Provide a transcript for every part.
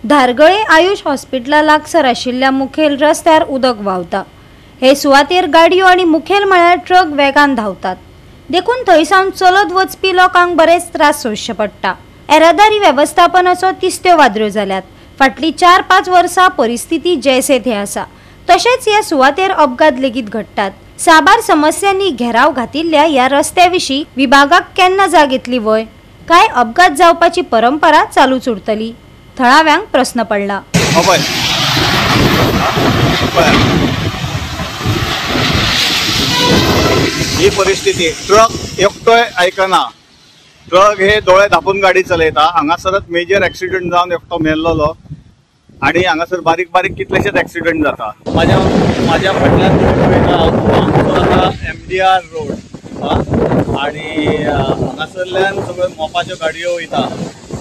धारगळे आयुष हॉस्पिटला लागसर आशिल्ल्या मुखेल रस्त्यार उदक व्हांवता। हे सुवातेर गाडयो आणि मुखेल म्हळ्यार ट्रक वेगान धांवतात। देखून थंयसावन चलत वचपी लोकांक बरेच त्रास सोंसचे पडटा। येरादारी वेवस्थापनाचो तिस्त्यो वाद्र्यो जाल्यात। फाटली 4-5 वर्सां परिस्थिती जैसे थे आसा। तशेंच ह्या सुवातेर अपघात लेगीत घडटात। साबार समस्यांनी घेराव घातिल्ल्या ह्या रस्त्याविशीं विभागाक केन्ना जाग येतली वय? काय अपघात जावपाची परंपरा चालूच उरतली? थळाव्यांक प्रश्न पडला। ही परिस्थिती ट्रक एकटोय आयकना। ट्रक हे दोळे धापून गाडी चलयता। हांगासरच मेजर एक्सिडेंट जावन एकटो मेल्लो आणि हांगासर बारीक बारीक कितलेशेच एक्सिडेंट जाता। माझ्या फाटल्यान पळयता MDR रोड आणि हांगासरल्यान सगळ्यो मोपाच्यो गाडयो वयता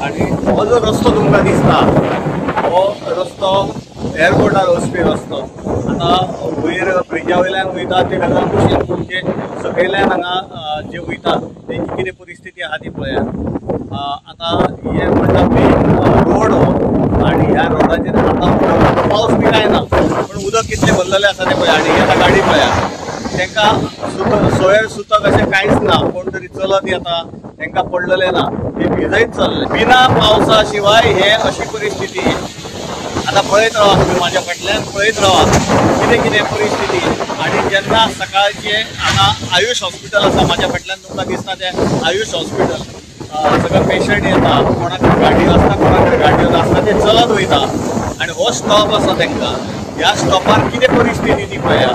आणि हो जो रस्तो तुमकां दिसता हो रस्तो एअरपोर्टार वचपी रस्तो। आता वयर ब्रिजा वयल्यान वयता ते गजाल कुशीन म्हणजे सकयल्यान हांगा जे वयता तेंची कितें परिस्थिती आहा ती पळयात। आता हे म्हणटा मेन रोड हो आणि ह्या रोडाचेर आता पावस बी काय ना पण उदक कितले भरलेले आसा ते पळया आणि आतां गाडी पळयात तांकां सोयर सुतक अशें कांयच ना। कोण तरी चलत येता तांकां पडलेले ना, ते भिजयत चल्ले बिना पावसा शिवाय। हे अशी परिस्थिती आता पळयत रावा तुम्ही माझ्या फाटल्यान पळयत रावा कितें कितें परिस्थिती। आणि जेन्ना सकाळचे हांगा आयुष हॉस्पिटल आसा माझ्या फाटल्यान तुमकां दिसता तें आयुष हॉस्पिटल सगळे पेशंट येता, कोणाक गाडयो आसता कोणाक गाडयो नासता ते चलत वयता आणि हो स्टॉप आसा तांकां। ह्या स्टॉपार कितें परिस्थिती ती पळया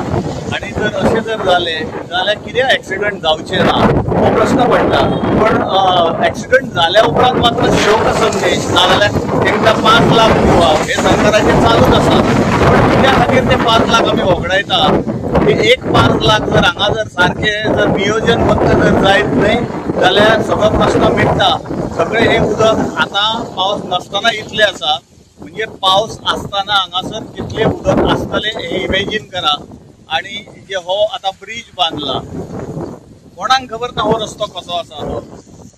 आणि जर अशें जर जालें जाल्यार कितें एक्सिडंट जावचे ना हो प्रश्न पडटा। पण एक्सिडंट जाल्या उपरांत मात्र शोक संदेश नाजाल्यार तांकां 5 लाख दिवप हे सरकाराचें चालूच आसा। पण कित्या खातीर ते 5 लाख आमी वगडायता? एक 5 लाख जर हांगा जर सारखे जर नियोजनबद्ध जर जायत न्हय जाल्यार सगळो प्रश्न मिटता। सगळें हे उदक आतां पावस नासतना इतलें आसा म्हणजे पावस आसतना हांगासर कितले उदक आसतले हे इमॅजिन करा। आणि जे हो आता ब्रिज बांदला कोणाक खबर ना हो रस्तो कसो आसा तो।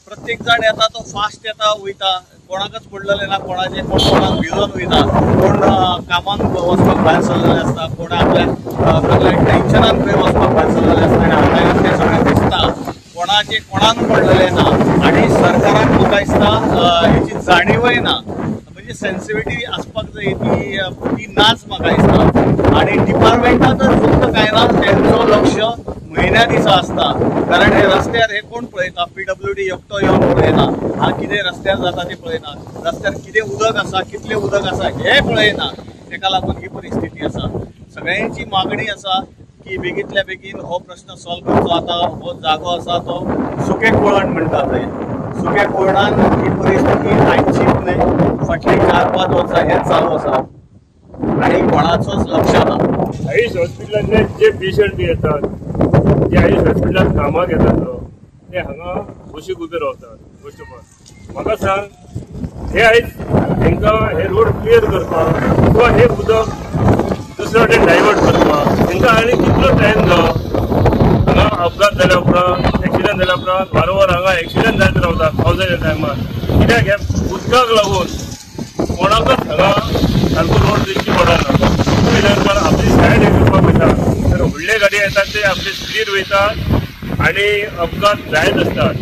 प्रत्येक जाण येता तो फास्ट येता वयता, कोणाकच पडलेले ना कोणाचे, कोण कोणाक भिजोन वयता, कोण कामाक वचपाक भायर सरलेले आसता, कोण आपल्या टेन्शनान खंय वचपाक भायर सरलेले आसता आनी हांगा ते सगळें दिसता कोणाचे कोणाक पडलेले ना। आणि सरकाराक म्हाका दिसता हेची जाणीवय ना, म्हणजे सेन्सिटिव्हिटी आसपाक जाय ती नाच म्हाका दिसता। आणि डिपार्टमेंटान तर फक्त काय ना तेंचो लक्ष म्हयन्या दिसा आसता, कारण हे रस्त्यार हे कोण पळयता? PWD एकटो येवन पळयना, हा कितें रस्त्यार जाता ते पळयना, रस्त्यार कितें उदक आसा कितलें उदक आसा हे पळयना। तेका लागून ही परिस्थिती आसा। सगळ्यांची मागणी आसा की बेगींतल्या बेगीन हो प्रश्न सॉल्व करचो। आता हो जागो आसा तो सुके कोळण म्हणटा थंय, सुके कोळणान ही परिस्थिती आयचीच न्हय, फाटली 4-5 वर्सां हेच चालू आसा आणि कोणाचोच लक्ष ना। आयुष हॉस्पिटलांतले जे पेशंट येतात, जे आयुष हॉस्पिटलांत कामाक येतात ते हांगा बशीक उबे रावतात। फर्स्ट ऑफ ऑल म्हाका सांग, हे आयज तांकां हे रोड क्लियर करपाक किंवा हे उदक दुसरे वाटेन डायवर्ट करपाक तांकां आनी कितलो टायम जावं? हांगा अपघात जाल्या उपरांत एक्सिडंट जाल्या उपरांत वारंवार हांगा एक्सिडंट जायत रावतात पावसाच्या टायमार। कित्याक ह्या उदकाक लागून कोणाकच हांगा सारको रोड दिवची पडना। पण आपली सायड हे करपाक वयता तर व्हडले गाडी येतात ते आपली स्पीड वयतात आणि अपघात जायत असतात।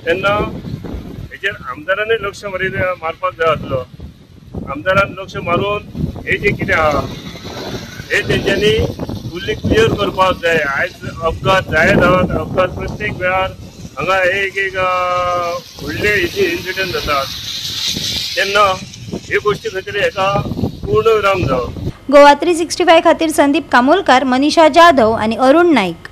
तेन्ना हेचेर आमदारानूय लक्ष मारपाक जाय आसलो। आमदारान लक्ष मारून हे जे कितें आहा हे तेंच्यांनी फुल्ली क्लियर करपाक जाय। आयज अपघात जायत आहात, अपघात प्रत्येक वेळार हांगा एक व्हडले हेचे इन्सिडंट जातात, तेन्ना हे गोष्टी खातीर हेका पूर्ण विराम जावप। गोवा 365 खातीर संदीप कामोलकार, मनीषा जाधव आणि अरुण नाईक।